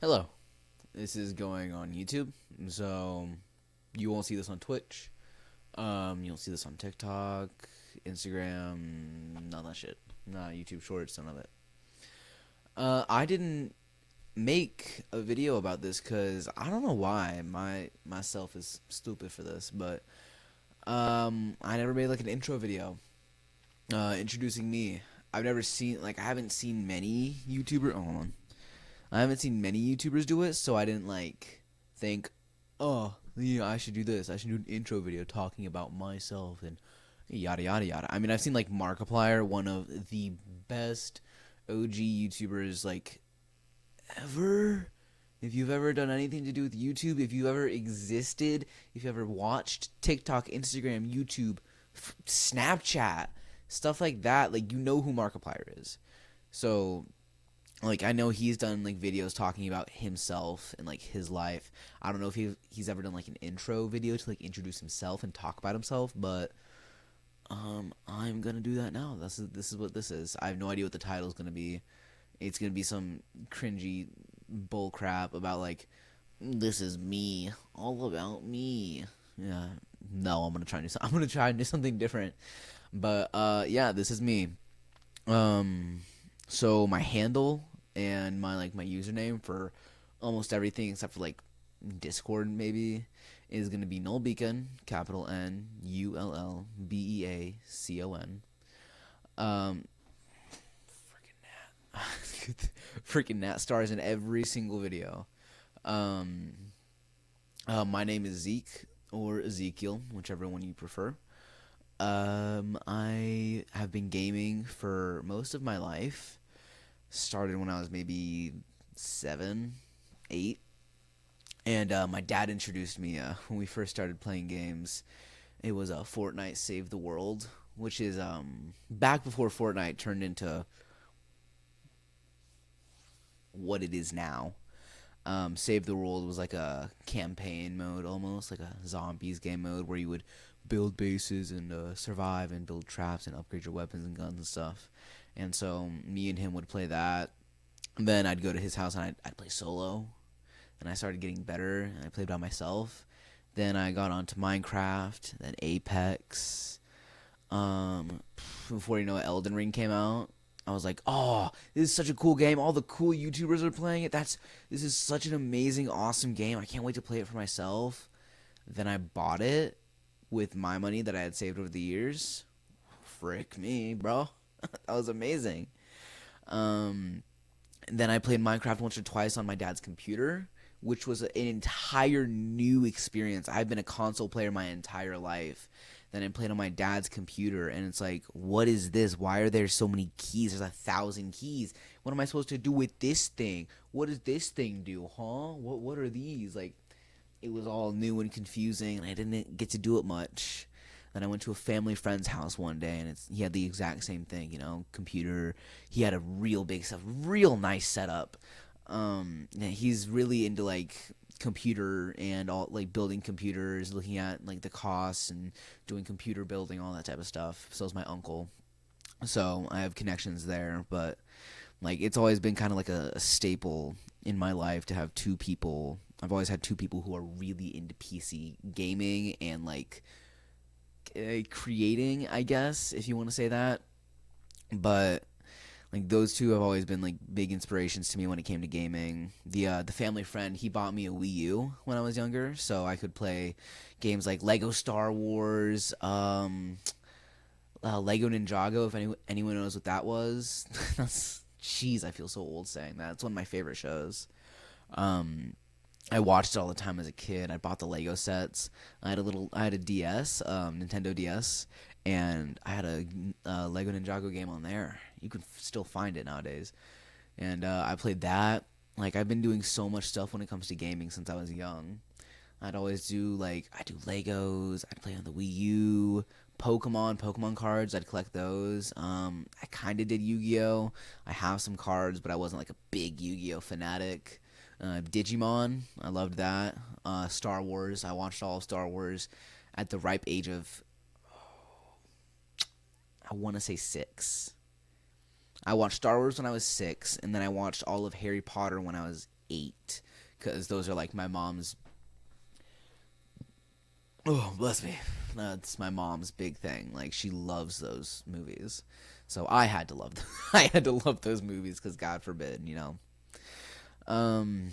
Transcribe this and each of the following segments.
Hello. This is going on YouTube, so you won't see this on Twitch. You'll see this on TikTok, Instagram, none of that shit. Not YouTube Shorts, none of it. I didn't make a video about this because I don't know why myself is stupid for this, but I never made like an intro video introducing me. I haven't seen many YouTuber. Oh, hold on. I haven't seen many YouTubers do it, so I didn't think, oh, yeah, I should do this. I should do an intro video talking about myself and yada yada yada. I mean, I've seen like Markiplier, one of the best OG YouTubers ever. If you've ever done anything to do with YouTube, if you ever existed, if you ever watched TikTok, Instagram, YouTube, Snapchat, stuff like that, like you know who Markiplier is. So I know he's done like videos talking about himself and like his life. I don't know if he's ever done like an intro video to like introduce himself and talk about himself, but I'm gonna do that now. This is what this is. I have no idea what the title is gonna be. It's gonna be some cringy bull crap about like this is me, all about me. Yeah, no, I'm gonna try and do something different. But yeah, this is me. So my handle and my username for almost everything except for like Discord maybe is gonna be Null Beacon, capital NULLBEACON. Um, freaking Nat, freaking Nat stars in every single video. Um, my name is Zeke or Ezekiel, whichever one you prefer. I have been gaming for most of my life. Started when I was maybe 7, 8, and my dad introduced me when we first started playing games. It was Fortnite Save the World, which is back before Fortnite turned into what it is now. Save the World was like a campaign mode, almost like a zombies game mode, where you would build bases and survive and build traps and upgrade your weapons and guns and stuff. And so me and him would play that. And then I'd go to his house and I'd play solo. And I started getting better and I played by myself. Then I got onto Minecraft, then Apex. Um, Before you know it, Elden Ring came out. I was like, "Oh, this is such a cool game. All the cool YouTubers are playing it. This is such an amazing, awesome game. I can't wait to play it for myself." Then I bought it with my money that I had saved over the years. Frick me, bro. That was amazing. Um, and then I played Minecraft once or twice on my dad's computer, which was an entire new experience. I've been a console player my entire life. Then I played on my dad's computer, and it's like, what is this? Why are there so many keys? There's 1,000 keys. What am I supposed to do with this thing? What does this thing do, huh? What are these? Like, it was all new and confusing, and I didn't get to do it much. Then I went to a family friend's house one day, and he had the exact same thing, computer. He had a real big stuff, real nice setup. Yeah, he's really into like computer and all like building computers, looking at like the costs and doing computer building, all that type of stuff. So is my uncle. So I have connections there, but like it's always been kind of like a staple in my life to have two people. I've always had two people who are really into PC gaming and like creating, I guess, if you want to say that. But like those two have always been like big inspirations to me when it came to gaming. The family friend, he bought me a Wii U when I was younger, so I could play games like Lego Star Wars, Lego Ninjago. If anyone knows what that was, that's jeez, I feel so old saying that. It's one of my favorite shows. Um, I watched it all the time as a kid. I bought the Lego sets. I had a DS, Nintendo DS, and I had a Lego Ninjago game on there. You can still find it nowadays, and I played that. Like I've been doing so much stuff when it comes to gaming since I was young. I'd always do like I do Legos. I'd play on the Wii U. Pokemon cards. I'd collect those. I kind of did Yu-Gi-Oh. I have some cards, but I wasn't like a big Yu-Gi-Oh fanatic. Digimon, I loved that. Star Wars, I watched all of Star Wars at the ripe age of, I want to say 6. I watched Star Wars when I was 6, and then I watched all of Harry Potter when I was 8, because those are like my mom's. Oh, bless me. That's my mom's big thing. Like, she loves those movies, so I had to love them. I had to love those movies because God forbid, you know. Um,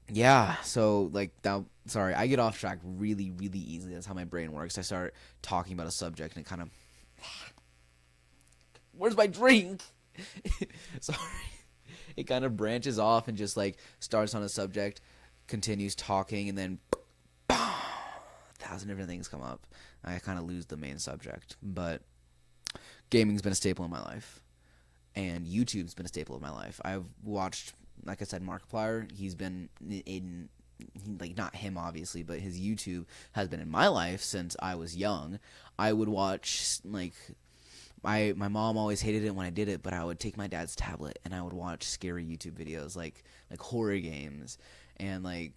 yeah. So like that. Sorry, I get off track really, really easily. That's how my brain works. I start talking about a subject and it kind of. Where's my drink? Sorry. It kind of branches off and just like starts on a subject, continues talking, and then a thousand different things come up. I kind of lose the main subject. But gaming's been a staple in my life, and YouTube's been a staple of my life. I've watched, like I said, Markiplier. He's been in, like, not him obviously, but his YouTube has been in my life since I was young. I would watch like my mom always hated it when I did it, but I would take my dad's tablet and I would watch scary YouTube videos like horror games and like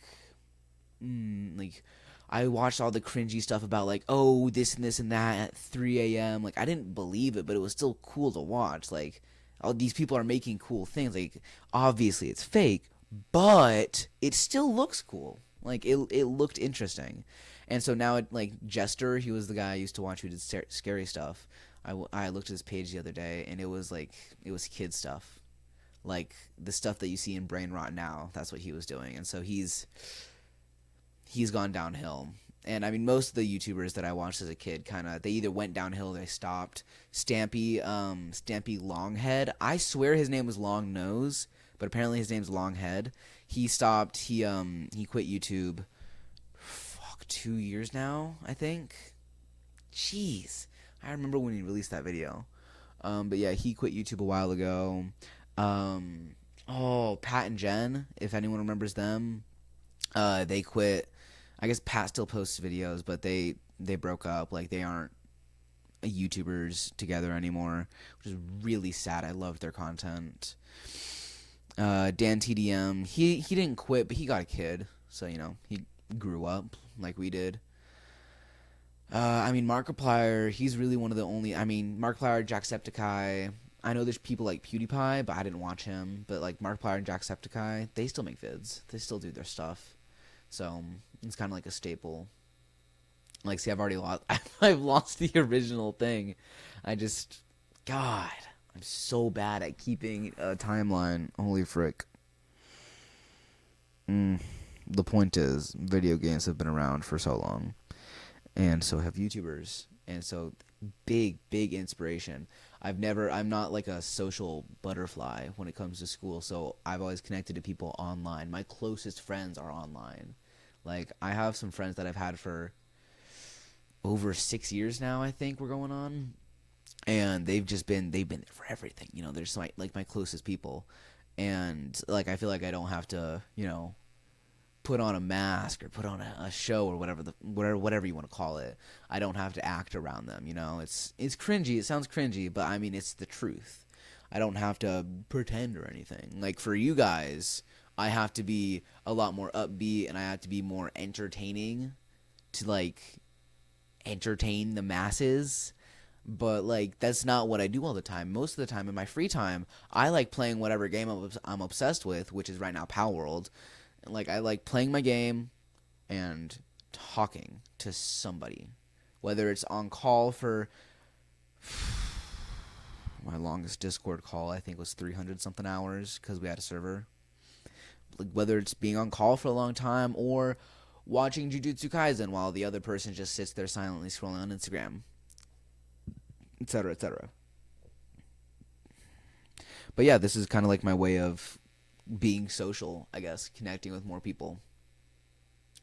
I watched all the cringy stuff about like, oh, this and this and that at 3 a.m. Like, I didn't believe it, but it was still cool to watch. Like, all these people are making cool things. Like, obviously it's fake, but it still looks cool. Like, it looked interesting. And so now, like, Jester, he was the guy I used to watch who did scary stuff. I looked at his page the other day, and it was kid stuff. Like, the stuff that you see in Brain Rot now, that's what he was doing. And so he's gone downhill. And I mean, most of the YouTubers that I watched as a kid they either went downhill or they stopped. Stampy Longhead, I swear his name was Long Nose, but apparently his name's Longhead. He stopped. He quit YouTube. 2 years now, I think. Jeez, I remember when he released that video. But yeah, he quit YouTube a while ago. Pat and Jen, if anyone remembers them, they quit. I guess Pat still posts videos, but they broke up. Like, they aren't YouTubers together anymore, which is really sad. I loved their content. Dan TDM, he didn't quit, but he got a kid, so you know he grew up like we did. I mean, Markiplier, he's really one of the only. I mean, Markiplier, Jacksepticeye. I know there's people like PewDiePie, but I didn't watch him. But like Markiplier and Jacksepticeye, they still make vids. They still do their stuff. So it's kind of like a staple. Like, see, I've already lost. I've lost the original thing. God, I'm so bad at keeping a timeline. Holy frick. The point is, video games have been around for so long, and so have YouTubers, and so big inspiration. I'm not like a social butterfly when it comes to school, so I've always connected to people online. My closest friends are online. Like, I have some friends that I've had for over 6 years now, I think we're going on, and they've been there for everything. You know, they're just my closest people, and like, I feel like I don't have to, you know, put on a mask or put on a show or whatever you want to call it. I don't have to act around them, you know. It's cringy. It sounds cringy, but I mean, it's the truth. I don't have to pretend or anything. Like, for you guys, I have to be a lot more upbeat and I have to be more entertaining to like entertain the masses. But like, that's not what I do all the time. Most of the time in my free time, I like playing whatever game I'm obsessed with, which is right now Power World. Like, I like playing my game and talking to somebody, whether it's on call for my longest Discord call, I think, was 300 something hours because we had a server. Like, whether it's being on call for a long time or watching Jujutsu Kaisen while the other person just sits there silently scrolling on Instagram, etc., etc. But yeah, this is kind of like my way of being social, I guess, connecting with more people.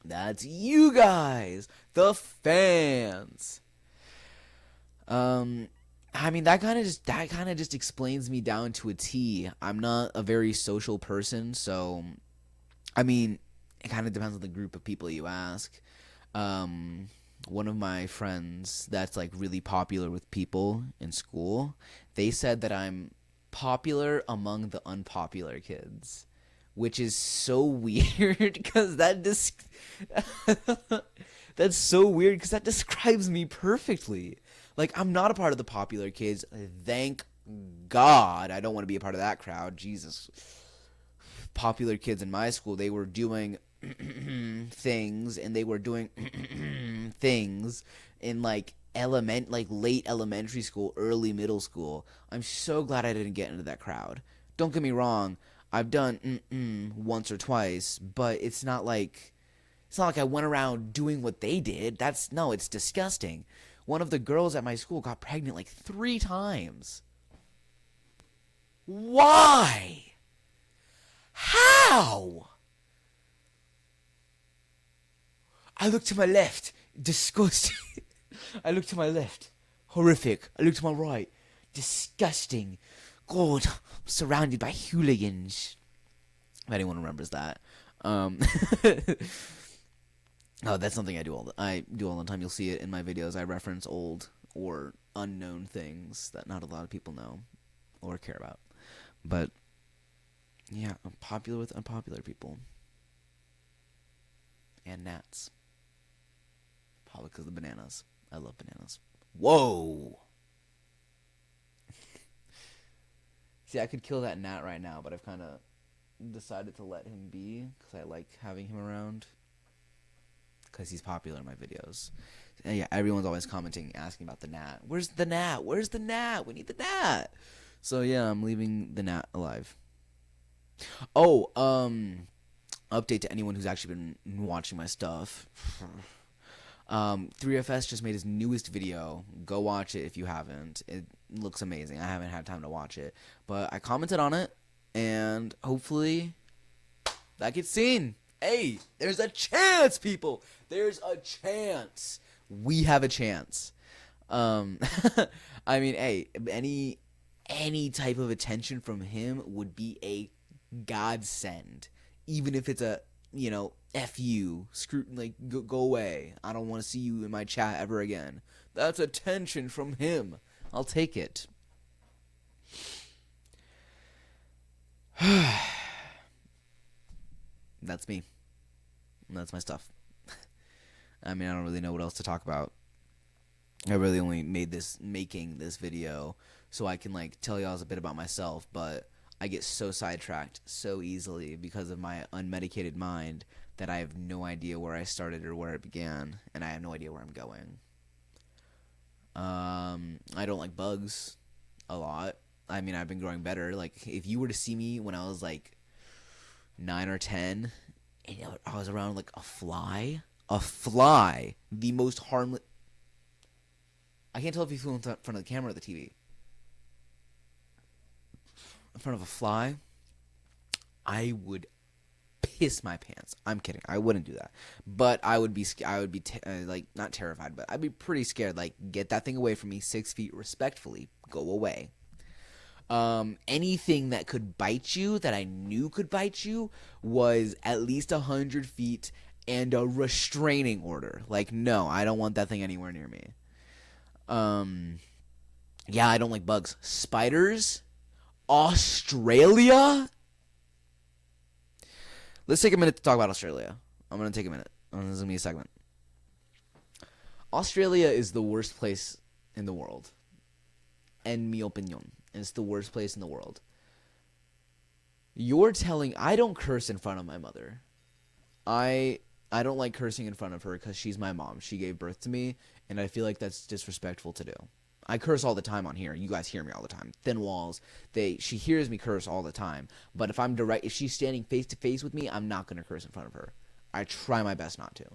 That's you guys, the fans. I mean, that kind of just explains me down to a T. I'm not a very social person, so I mean, it kind of depends on the group of people you ask. One of my friends that's like really popular with people in school, they said that I'm popular among the unpopular kids, which is so weird because that's so weird because that describes me perfectly. Like, I'm not a part of the popular kids. Thank God. I don't want to be a part of that crowd. Jesus. popular kids in my school, they were doing things, and they were doing things in like late elementary school, early middle school. I'm so glad I didn't get into that crowd. Don't get me wrong, I've done once or twice, but it's not like I went around doing what they did. It's disgusting. One of the girls at my school got pregnant like 3 times. Why? How? I look to my left, disgusting. I look to my left, horrific. I look to my right, disgusting. God, I'm surrounded by hooligans. If anyone remembers that. Oh, that's something I do all the time. You'll see it in my videos. I reference old or unknown things that not a lot of people know or care about. But yeah, I'm popular with unpopular people and gnats. Probably because of the bananas. I love bananas. Whoa! See, I could kill that gnat right now, but I've kind of decided to let him be because I like having him around because he's popular in my videos. And yeah, everyone's always commenting, asking about the gnat. Where's the gnat? Where's the gnat? We need the gnat. So yeah, I'm leaving the gnat alive. Oh, update to anyone who's actually been watching my stuff. 3FS just made his newest video. Go watch it if you haven't. It looks amazing. I haven't had time to watch it, but I commented on it, and hopefully that gets seen. Hey, there's a chance, people. There's a chance. We have a chance. I mean, hey, any type of attention from him would be a godsend. Even if it's a, F you, go away. I don't want to see you in my chat ever again. That's attention from him. I'll take it. That's me. That's my stuff. I mean, I don't really know what else to talk about. I really only making this video so I can tell y'all a bit about myself, but I get so sidetracked so easily because of my unmedicated mind that I have no idea where I started or where it began, and I have no idea where I'm going. I don't like bugs a lot. I mean, I've been growing better. Like, if you were to see me when I was 9 or 10, and I was around a fly, the most harmless. I can't tell if you flew in front of the camera or the TV. In front of a fly, I would piss my pants. I'm kidding. I wouldn't do that. But I would be not terrified, but I'd be pretty scared. Get that thing away from me, 6 feet, respectfully. Go away. Anything that could bite you, that I knew could bite you, was at least 100 feet and a restraining order. No, I don't want that thing anywhere near me. Yeah, I don't like bugs. Spiders? Australia? Let's take a minute to talk about Australia. I'm going to take a minute. This is going to be a segment. Australia is the worst place in the world. En mi opinion. It's the worst place in the world. You're telling... I don't curse in front of my mother. I don't like cursing in front of her because she's my mom. She gave birth to me, and I feel like that's disrespectful to do. I curse all the time on here. You guys hear me all the time. Thin walls. She hears me curse all the time. But if she's standing face to face with me, I'm not going to curse in front of her. I try my best not to.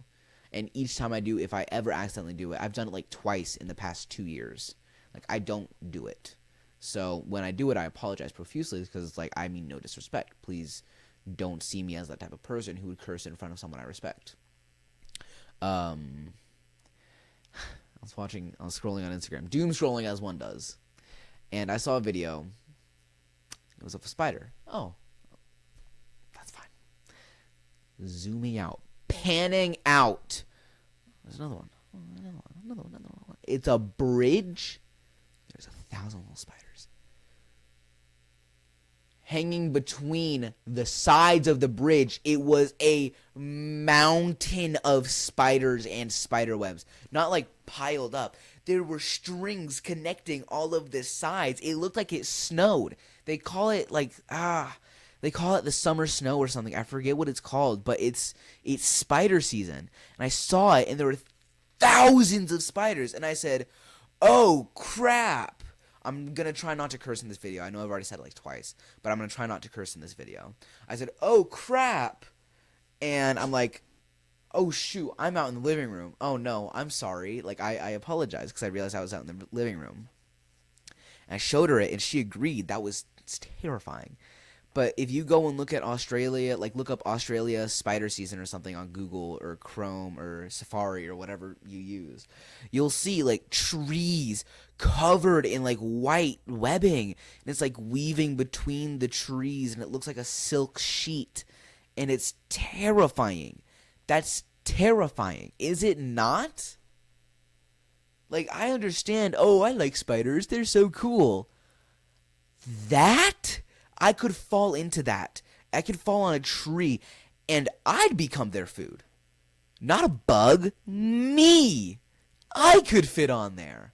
And each time I do, if I ever accidentally do it, I've done it twice in the past 2 years. I don't do it. So when I do it, I apologize profusely because I mean no disrespect. Please don't see me as that type of person who would curse in front of someone I respect. I was scrolling on Instagram, doom scrolling as one does, and I saw a video. It was of a spider. Oh, that's fine. Zooming out, panning out. There's another one. Another one. It's a bridge. There's 1,000 little spiders hanging between the sides of the bridge. It was a mountain of spiders and spider webs. Not piled up. There were strings connecting all of the sides. It looked like it snowed. They call it They call it the summer snow or something. I forget what it's called, but it's spider season. And I saw it, and there were thousands of spiders. And I said, "Oh crap!" I'm gonna try not to curse in this video. I know I've already said it like twice, but I'm gonna try not to curse in this video. I said, "Oh crap!" And I'm like, "Oh shoot, I'm out in the living room. Oh no, I'm sorry." Like I apologize because I realized I was out in the living room. And I showed her it, and she agreed. That was terrifying. But if you go and look at Australia, like look up Australia spider season or something on Google or Chrome or Safari or whatever you use, you'll see like trees covered in like white webbing. And it's like weaving between the trees, and it looks like a silk sheet. And it's terrifying. That's terrifying. Is it not? Like, I understand, oh, I like spiders. They're so cool. That? I could fall into that. I could fall on a tree, and I'd become their food. Not a bug. Me. I could fit on there.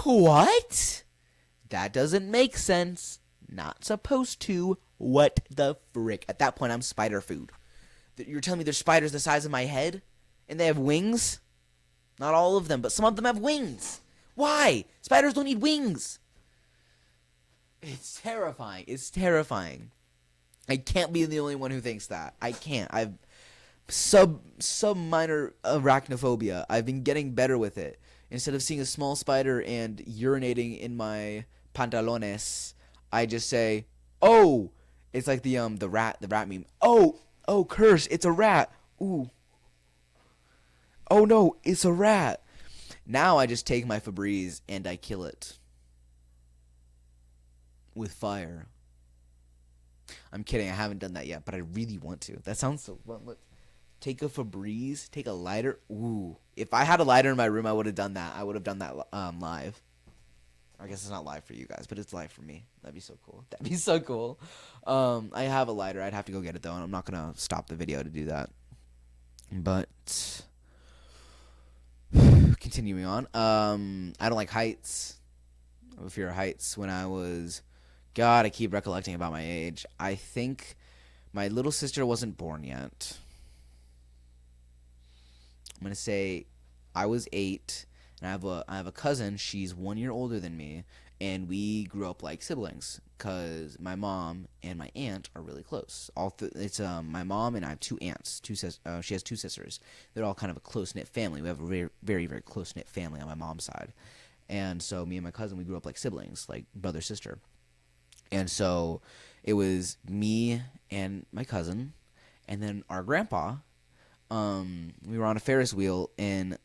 What? That doesn't make sense. Not supposed to. What the frick? At that point, I'm spider food. You're telling me there's spiders the size of my head? And they have wings? Not all of them, but some of them have wings. Why? Spiders don't need wings. It's terrifying. It's terrifying. I can't be the only one who thinks that. I can't. I've sub minor arachnophobia. I've been getting better with it. Instead of seeing a small spider and urinating in my pantalones, I just say, "Oh," it's like the rat meme. Oh, curse! It's a rat. Ooh. Oh no, it's a rat. Now I just take my Febreze and I kill it with fire. I'm kidding. I haven't done that yet, but I really want to. That sounds so fun. Look, take a Febreze, take a lighter. Ooh, if I had a lighter in my room, I would have done that. I would have done that live. I guess it's not live for you guys, but it's live for me. That'd be so cool. That'd be so cool. I have a lighter. I'd have to go get it though, and I'm not gonna stop the video to do that. But continuing on, I don't like heights. I have a fear of heights. When I was, God, I keep recollecting about my age. I think my little sister wasn't born yet. I'm gonna say I was 8, and I have a cousin. She's 1 year older than me, and we grew up like siblings because my mom and my aunt are really close. It's my mom and I have 2 aunts. She has 2 sisters. They're all kind of a close knit family. We have a very very very close knit family on my mom's side, and so me and my cousin, we grew up like siblings, like brother sister. And so it was me and my cousin, and then our grandpa. We were on a Ferris wheel, and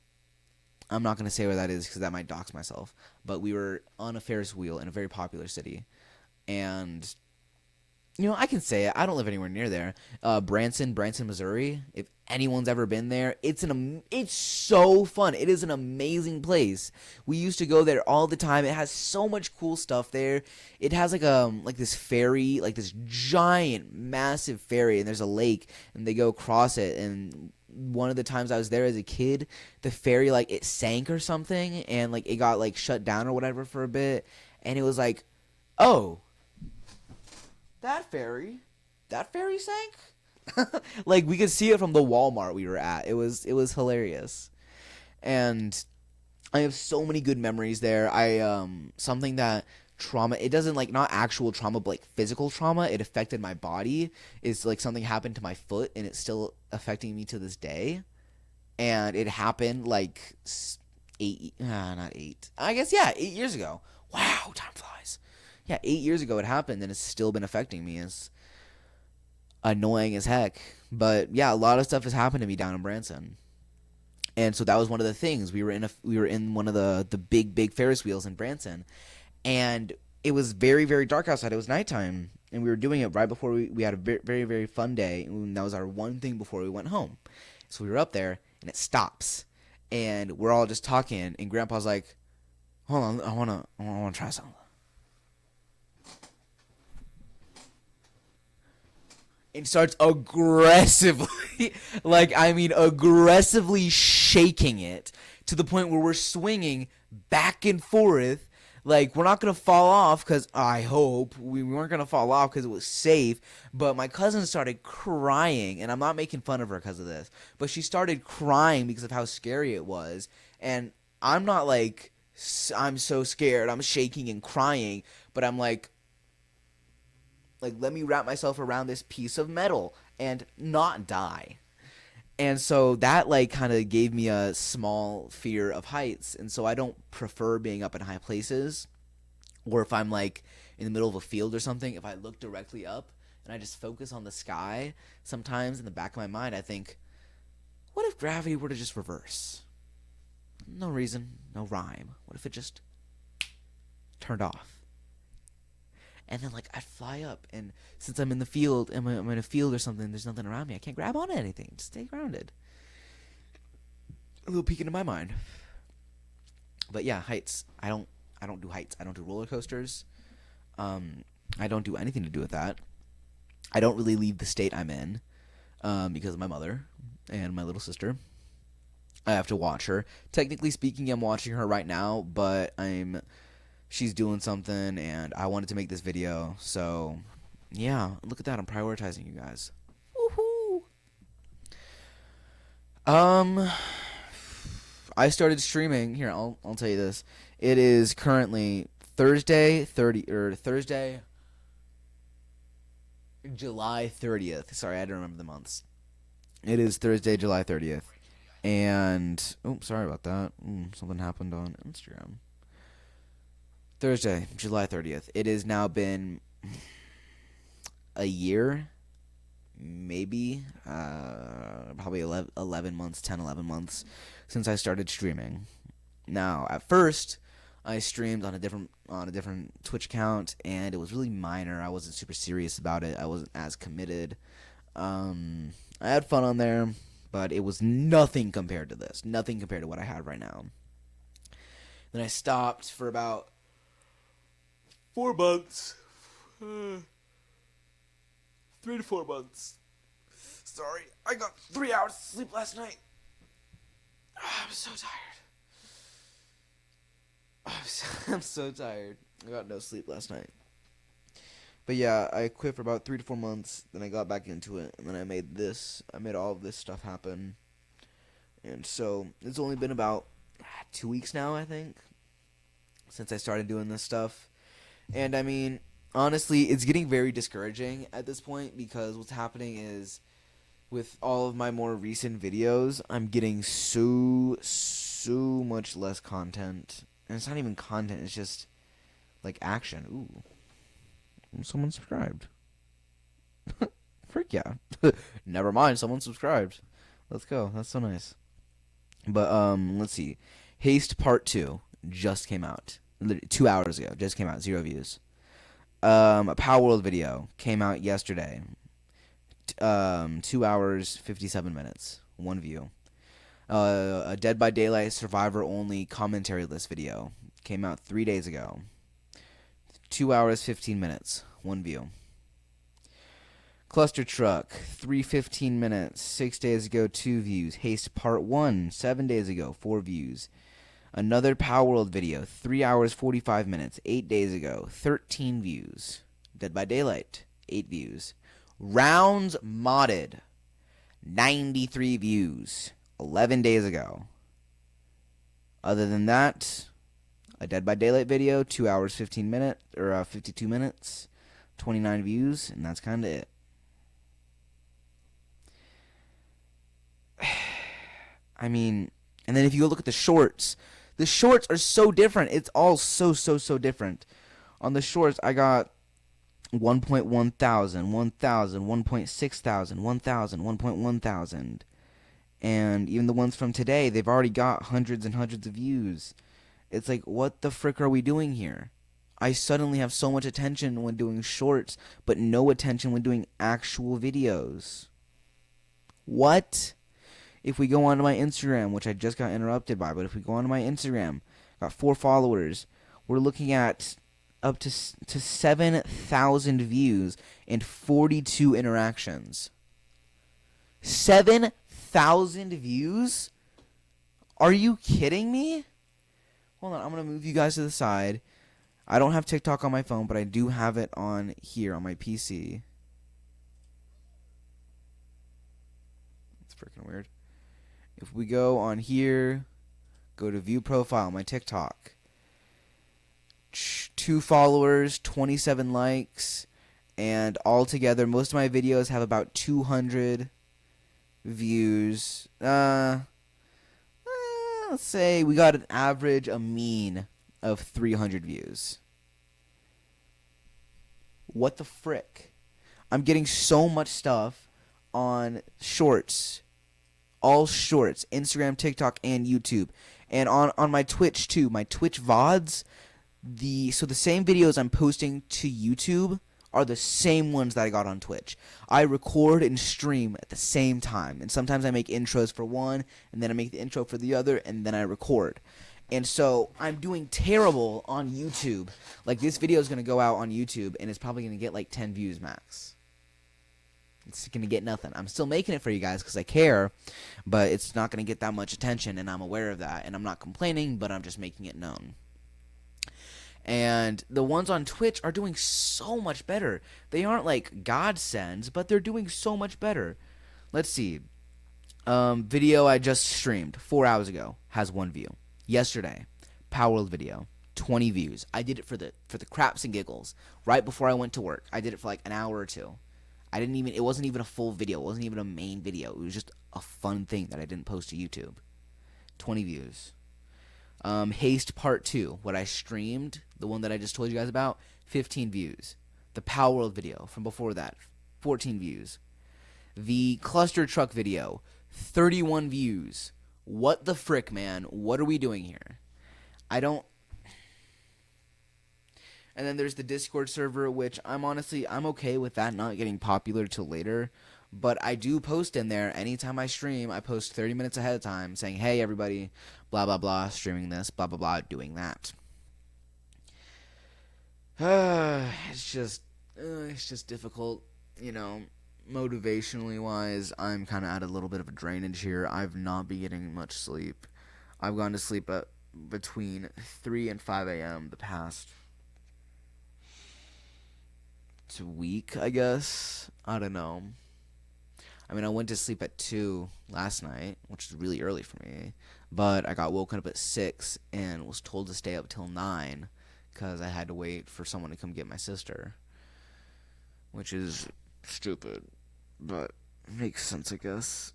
I'm not going to say where that is because that might dox myself. But we were on a Ferris wheel in a very popular city. And, you know, I can say it. I don't live anywhere near there. Branson, Missouri. If anyone's ever been there, it's so fun. It is an amazing place. We used to go there all the time. It has so much cool stuff there. It has like this ferry, like this giant, massive ferry, and there's a lake, and they go across it. And one of the times I was there as a kid, the ferry, like, it sank or something, and like it got like shut down or whatever for a bit, and it was like, oh, that ferry sank. Like, we could see it from the Walmart we were at. It was hilarious. And I have so many good memories there. Something that trauma, it doesn't, like, not actual trauma, but like physical trauma, it affected my body, is like something happened to my foot, and it's still affecting me to this day. And it happened like 8 years ago. Wow, time flies. Yeah, 8 years ago it happened, and it's still been affecting me. It's annoying as heck. But yeah, a lot of stuff has happened to me down in Branson. And so that was one of the things. We were in one of the big Ferris wheels in Branson. And it was very, very dark outside. It was nighttime. And we were doing it right before we had a very, very, very fun day. And that was our one thing before we went home. So we were up there, and it stops. And we're all just talking. And Grandpa's like, hold on, I wanna try something. And starts aggressively, aggressively shaking it to the point where we're swinging back and forth Like, we're not gonna fall off because I hope we weren't gonna fall off because it was safe. But my cousin started crying, and I'm not making fun of her because of this, but she started crying because of how scary it was. And I'm not like, I'm so scared, I'm shaking and crying, but I'm like, let me wrap myself around this piece of metal and not die. And so that like kind of gave me a small fear of heights, and so I don't prefer being up in high places. Or if I'm like in the middle of a field or something, if I look directly up and I just focus on the sky, sometimes in the back of my mind I think, what if gravity were to just reverse? No reason, no rhyme. What if it just turned off? And then like I'd fly up, and since I'm in the field, I'm in a field or something, there's nothing around me, I can't grab onto anything, just stay grounded. A little peek into my mind. But yeah, heights. I don't do heights. I don't do roller coasters. I don't do anything to do with that. I don't really leave the state I'm in because of my mother and my little sister. I have to watch her. Technically speaking, I'm watching her right now, but she's doing something, and I wanted to make this video. So yeah, look at that. I'm prioritizing you guys. Woohoo! I started streaming. Here, I'll tell you this. It is currently Thursday, July 30th. Sorry, I had to remember the months. It is Thursday, July 30th. And sorry about that. Something happened on Instagram. Thursday, July 30th. It has now been a year, maybe probably 11 months, 10, 11 months since I started streaming. Now, at first, I streamed on a different Twitch account, and it was really minor. I wasn't super serious about it. I wasn't as committed. I had fun on there, but it was nothing compared to this. Nothing compared to what I have right now. Then I stopped for about 4 months. 3 to 4 months. Sorry, I got 3 hours of sleep last night. I'm so tired. I'm so tired. I got no sleep last night. But yeah, I quit for about 3 to 4 months. Then I got back into it, and then I made this. I made all of this stuff happen. And so it's only been about 2 weeks now, I think, since I started doing this stuff. And I mean, honestly, it's getting very discouraging at this point, because what's happening is, with all of my more recent videos, I'm getting so much less content. And it's not even content, it's just like action. Ooh. Someone subscribed. Frick yeah. Never mind, someone subscribed. Let's go. That's so nice. But let's see. Haste Part 2 just came out. 2 hours ago. Just came out. 0 views. A Power World video came out yesterday. 2 hours 57 minutes. 1 view. A Dead by Daylight survivor only commentary list video came out 3 days ago. 2 hours 15 minutes. 1 view. Cluster Truck 3:15 minutes. 6 days ago, 2 views. Haste Part 1 7 days ago, 4 views. Another Power World video 3 hours 45 minutes. 8 days ago, 13 views. Dead by Daylight 8 views. Rounds Modded 93 views. 11 days ago. Other than that, a Dead by Daylight video, 2 hours 15 minutes, or 52 minutes, 29 views, and that's kind of it. I mean, and then if you go look at the shorts are so different. It's all so different. On the shorts, I got 1.1 thousand, 1,000, 1.6 thousand, 1,000, 1.1 thousand. And even the ones from today, they've already got hundreds and hundreds of views. It's like, what the frick are we doing here? I suddenly have so much attention when doing shorts, but no attention when doing actual videos. What? If we go onto my Instagram, which I just got interrupted by, but if we go onto my Instagram, got 4 followers, we're looking at up to 7,000 views and 42 interactions. 7,000 views? Are you kidding me? Hold on, I'm going to move you guys to the side. I don't have TikTok on my phone, but I do have it on here on my PC. It's freaking weird. If we go on here, go to view profile, my TikTok. 2 followers, 27 likes, and altogether, most of my videos have about 200 views. Let's say we got an average, a mean of 300 views. What the frick? I'm getting so much stuff on shorts, all shorts, Instagram, TikTok, and YouTube, and on my Twitch too. My Twitch VODs, the same videos I'm posting to YouTube are the same ones that I got on Twitch. I record and stream at the same time, and sometimes I make intros for one, and then I make the intro for the other, and then I record. And so I'm doing terrible on YouTube. Like, this video is going to go out on YouTube, and it's probably going to get like 10 views max. It's going to get nothing. I'm still making it for you guys because I care, but it's not going to get that much attention, and I'm aware of that. And I'm not complaining, but I'm just making it known. And the ones on Twitch are doing so much better. They aren't like godsends, but they're doing so much better. Let's see. Video I just streamed 4 hours ago has 1 view. Yesterday, Power World video, 20 views. I did it for the craps and giggles right before I went to work. I did it for like an hour or two. It wasn't even a full video. It wasn't even a main video. It was just a fun thing that I didn't post to YouTube. 20 views. Haste Part 2, what I streamed, the one that I just told you guys about, 15 views. The Power World video from before that, 14 views. The Cluster Truck video, 31 views. What the frick, man? What are we doing here? And then there's the Discord server, which I'm okay with that not getting popular till later. But I do post in there anytime I stream. I post 30 minutes ahead of time saying, hey, everybody, blah, blah, blah, streaming this, blah, blah, blah, doing that. It's just difficult, you know, motivationally wise. I'm kind of at a little bit of a drainage here. I've not been getting much sleep. I've gone to sleep at between 3 and 5 a.m. the past week, I guess. I don't know. I mean, I went to sleep at 2 last night, which is really early for me. But I got woken up at 6 and was told to stay up till 9 because I had to wait for someone to come get my sister. Which is stupid, but makes sense, I guess.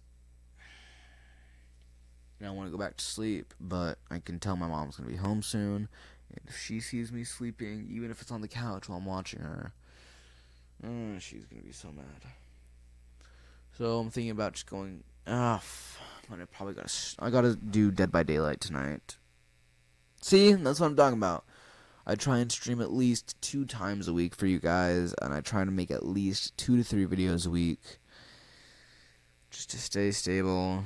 And I want to go back to sleep, but I can tell my mom's going to be home soon. And if she sees me sleeping, even if it's on the couch while I'm watching her, she's going to be so mad. So I'm thinking about just going. I gotta do Dead by Daylight tonight. See, that's what I'm talking about. I try and stream at least 2 times a week for you guys, and I try to make at least 2 to 3 videos a week, just to stay stable.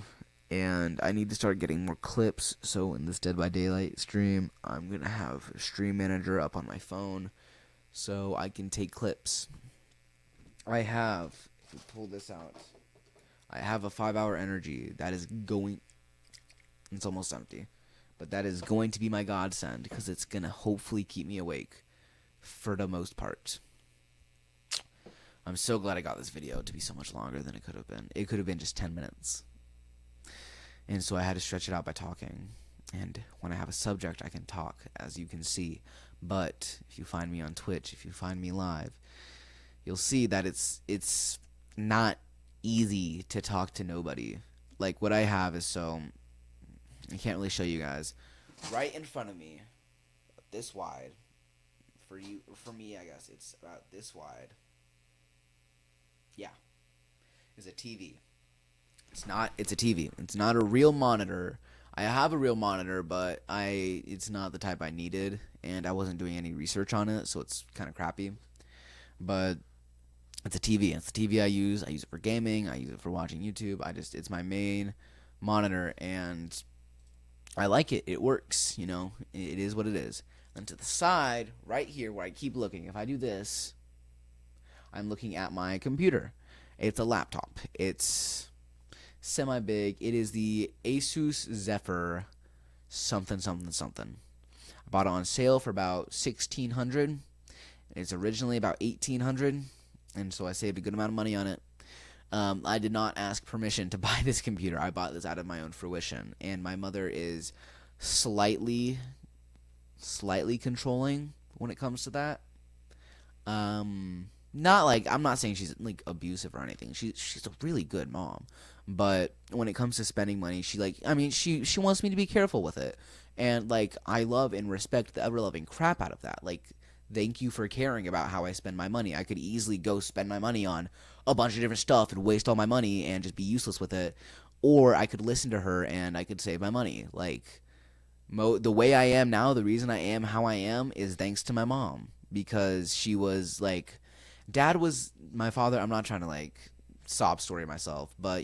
And I need to start getting more clips. So in this Dead by Daylight stream, I'm gonna have a stream manager up on my phone, so I can take clips. If you pull this out. I have a 5-hour energy that is going. It's almost empty, but that is going to be my godsend because it's gonna hopefully keep me awake for the most part. I'm so glad I got this video to be so much longer than it could have been. It could have been just 10 minutes, and so I had to stretch it out by talking. And when I have a subject, I can talk, as you can see. But if you find me on Twitch, if you find me live, you'll see that it's not easy to talk to nobody. Like, what I have is I can't really show you guys. Right in front of me, this wide. For me, I guess it's about this wide. Yeah, is a TV. It's a TV. It's not a real monitor. I have a real monitor, but it's not the type I needed, and I wasn't doing any research on it, so it's kind of crappy. But it's a TV. It's the TV I use. I use it for gaming. I use it for watching YouTube. It's my main monitor, and I like it. It works, you know. It is what it is. And to the side, right here, where I keep looking, if I do this, I'm looking at my computer. It's a laptop. It's semi-big. It is the Asus Zephyr something. I bought it on sale for about $1,600. It's originally about $1,800, and so I saved a good amount of money on it. I did not ask permission to buy this computer. I bought this out of my own fruition, and my mother is slightly controlling when it comes to that. Not like, I'm not saying she's like abusive or anything. She's a really good mom, but when it comes to spending money, she wants me to be careful with it, and like I love and respect the ever loving crap out of that. Like, thank you for caring about how I spend my money. I could easily go spend my money on a bunch of different stuff and waste all my money and just be useless with it, or I could listen to her and I could save my money. Like, the way I am now, the reason I am how I am is thanks to my mom, because she was like, dad was my father. I'm not trying to like sob story myself, but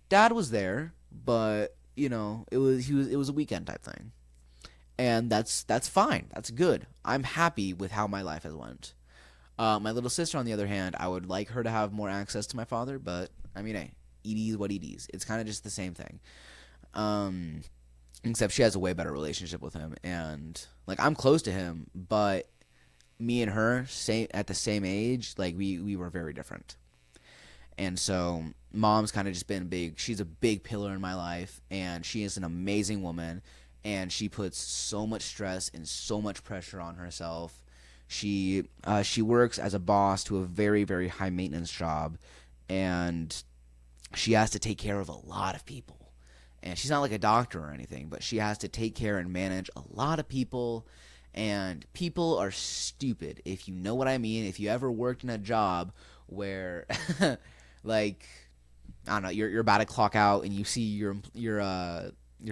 dad was there, but it was a weekend type thing, and that's fine. That's good. I'm happy with how my life has went. My little sister, on the other hand, I would like her to have more access to my father, but I mean, hey, it is what it is. It's kind of just the same thing. Um, Except she has a way better relationship with him, and like I'm close to him, but me and her same at the same age, like we were very different. And so mom's kind of just been big. She's a big pillar in my life, and she is an amazing woman, and she puts so much stress and so much pressure on herself. She works as a boss to a very very high maintenance job, and she has to take care of a lot of people. And she's not like a doctor or anything, but she has to take care and manage a lot of people, and people are stupid, if you know what I mean. If you ever worked in a job where like, I don't know, you're about to clock out and you see your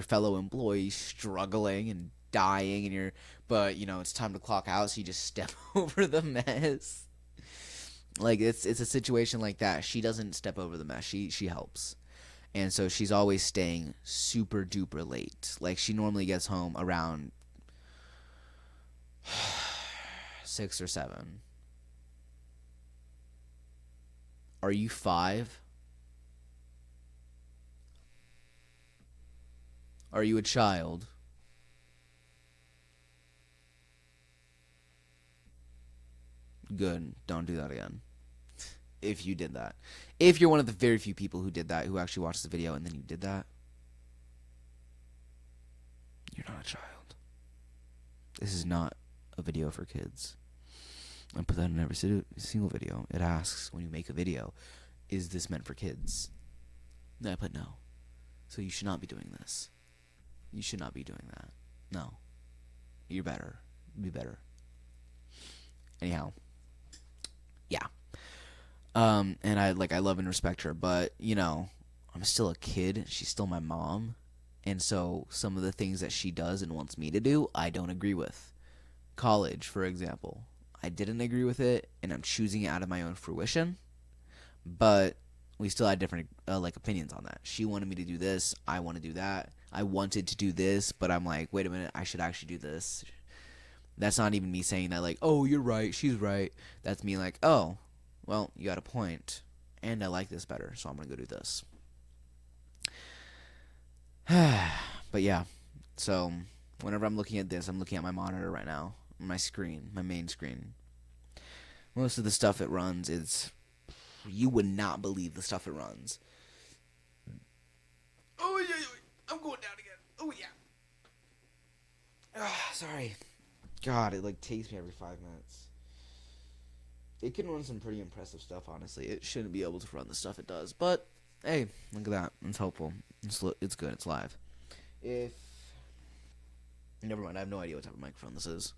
fellow employees struggling and dying, and but it's time to clock out, so you just step over the mess. Like, it's a situation like that. She doesn't step over the mess. She helps. And so she's always staying super duper late. Like, she normally gets home around 6 or 7. Are you 5? Are you a child? Good. Don't do that again. If you did that. If you're one of the very few people who did that, who actually watched the video and then you did that, you're not a child. This is not a video for kids. I put that in every single video. It asks, when you make a video, is this meant for kids? And I put no. So you should not be doing this. You should not be doing that. No. You're better. Be better. Anyhow. Yeah. And I love and respect her, but I'm still a kid. She's still my mom. And so some of the things that she does and wants me to do, I don't agree with. College, for example. I didn't agree with it, and I'm choosing it out of my own fruition. But we still had different opinions on that. She wanted me to do this. I want to do that. I wanted to do this, but I'm like, wait a minute, I should actually do this. That's not even me saying that, like, oh, you're right, she's right. That's me like, oh, well, you got a point, and I like this better, so I'm going to go do this. But yeah, so whenever I'm looking at this, I'm looking at my monitor right now, my screen, my main screen. Most of the stuff it runs is, you would not believe the stuff it runs. Oh, yeah, I'm going down again. Oh, yeah. Sorry. God, it takes me every 5 minutes. It can run some pretty impressive stuff, honestly. It shouldn't be able to run the stuff it does, but hey, look at that. It's helpful. It's good. It's live. Never mind. I have no idea what type of microphone this is.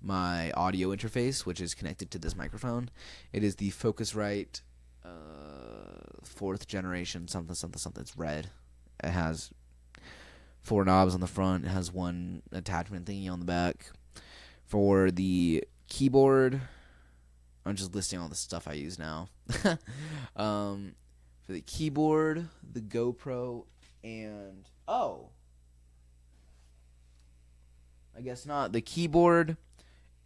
My audio interface, which is connected to this microphone, it is the Focusrite 4th generation something. It's red. It has 4 knobs on the front. It has one attachment thingy on the back. For the keyboard, I'm just listing all the stuff I use now. For the keyboard, the GoPro, and I guess not. The keyboard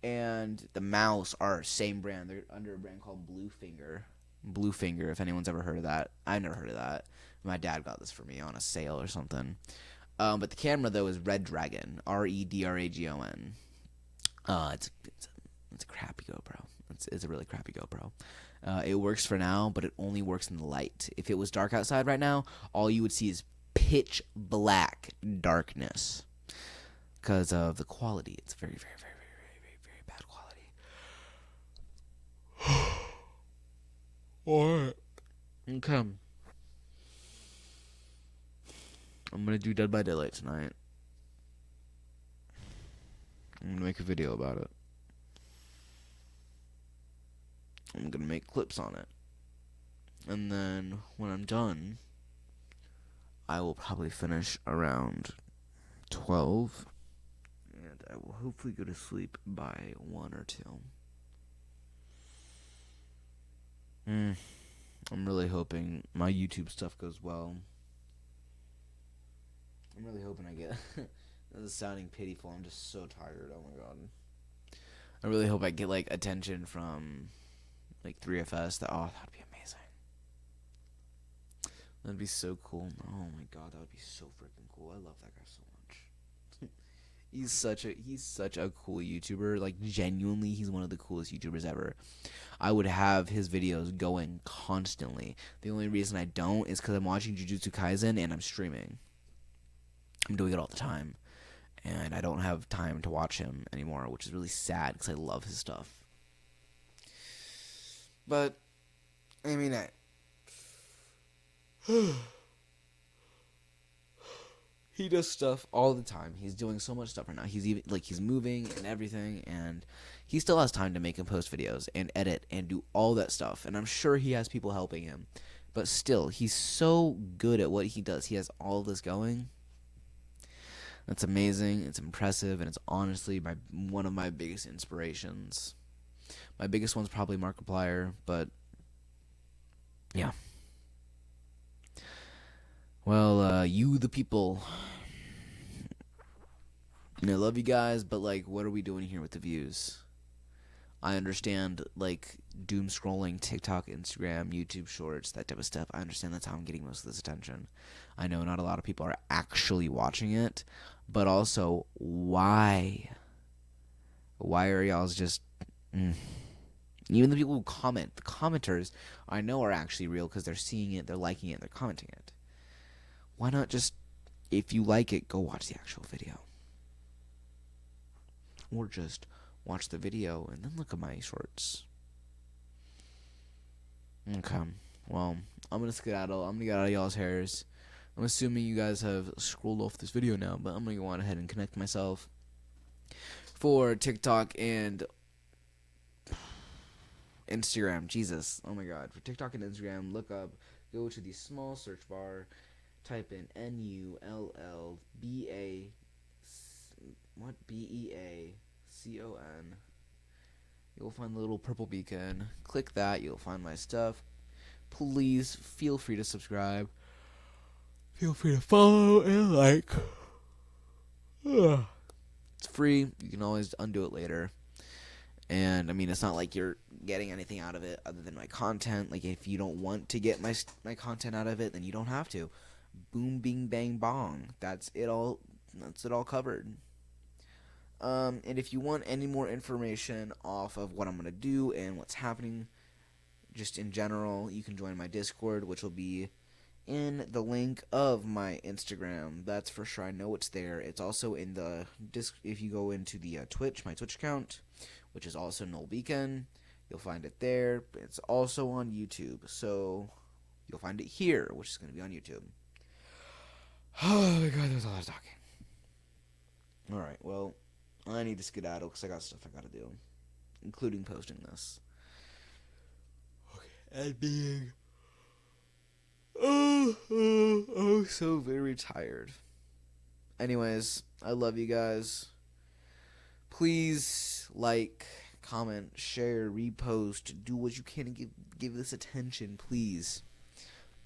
and the mouse are same brand. They're under a brand called Bluefinger. Bluefinger, if anyone's ever heard of that. I've never heard of that. My dad got this for me on a sale or something. But the camera though is Red Dragon, Redragon. It's a crappy GoPro. It's a really crappy GoPro. It works for now, but it only works in the light. If it was dark outside right now, all you would see is pitch black darkness because of the quality. It's very, very, very, very, very, very, very bad quality. What? Okay. I'm gonna do Dead by Daylight tonight. I'm gonna make a video about it. I'm gonna make clips on it. And then when I'm done, I will probably finish around 12. And I will hopefully go to sleep by 1 or 2. I'm really hoping my YouTube stuff goes well. I'm really hoping I get... This is sounding pitiful. I'm just so tired. Oh my god. I really hope I get, like, attention from, like, 3FS. That'd be amazing. That'd be so cool. Oh my god, that would be so freaking cool. I love that guy so much. He's such a cool YouTuber. Like, genuinely, he's one of the coolest YouTubers ever. I would have his videos going constantly. The only reason I don't is because I'm watching Jujutsu Kaisen and I'm streaming. I'm doing it all the time. And I don't have time to watch him anymore, which is really sad because I love his stuff. But, I mean, he does stuff all the time. He's doing so much stuff right now. He's even he's moving and everything, and he still has time to make and post videos and edit and do all that stuff. And I'm sure he has people helping him, but still, he's so good at what he does. He has all this going. That's amazing. It's impressive, and it's honestly one of my biggest inspirations. My biggest one's probably Markiplier, but yeah. Well, you the people. And I love you guys, but like, what are we doing here with the views? I understand, like, doom scrolling, TikTok, Instagram, YouTube Shorts, that type of stuff. I understand that's how I'm getting most of this attention. I know not a lot of people are actually watching it, but also, why? Why are y'all just... Even the people who comment, the commenters, I know are actually real because they're seeing it, they're liking it, they're commenting it. Why not just, if you like it, go watch the actual video? Or just watch the video and then look at my shorts. Okay, well, I'm gonna skedaddle. I'm gonna get out of y'all's hairs. I'm assuming you guys have scrolled off this video now, but I'm gonna go on ahead and connect myself for TikTok and Instagram. Jesus, oh my god. For TikTok and Instagram, go to the small search bar, type in BEACON. You'll find the little purple beacon. Click that. You'll find my stuff. Please feel free to subscribe. Feel free to follow and like. It's free. You can always undo it later. And, I mean, it's not like you're getting anything out of it other than my content. Like, if you don't want to get my content out of it, then you don't have to. Boom, bing, bang, bong. That's it all covered. And if you want any more information off of what I'm going to do and what's happening just in general, you can join my Discord, which will be in the link of my Instagram. That's for sure. I know it's there. It's also in the if you go into the Twitch, my Twitch account, which is also Noel Beacon, you'll find it there. It's also on YouTube, so you'll find it here, which is going to be on YouTube. Oh my god, there's a lot of talking. Alright, well, I need to skedaddle because I got stuff I gotta do, including posting this. Okay, and being so very tired. Anyways, I love you guys. Please like, comment, share, repost, do what you can to give this attention, please.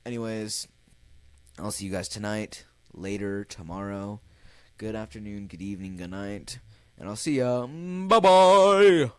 Anyways, I'll see you guys tonight, later, tomorrow. Good afternoon, good evening, good night, and I'll see ya. Bye-bye!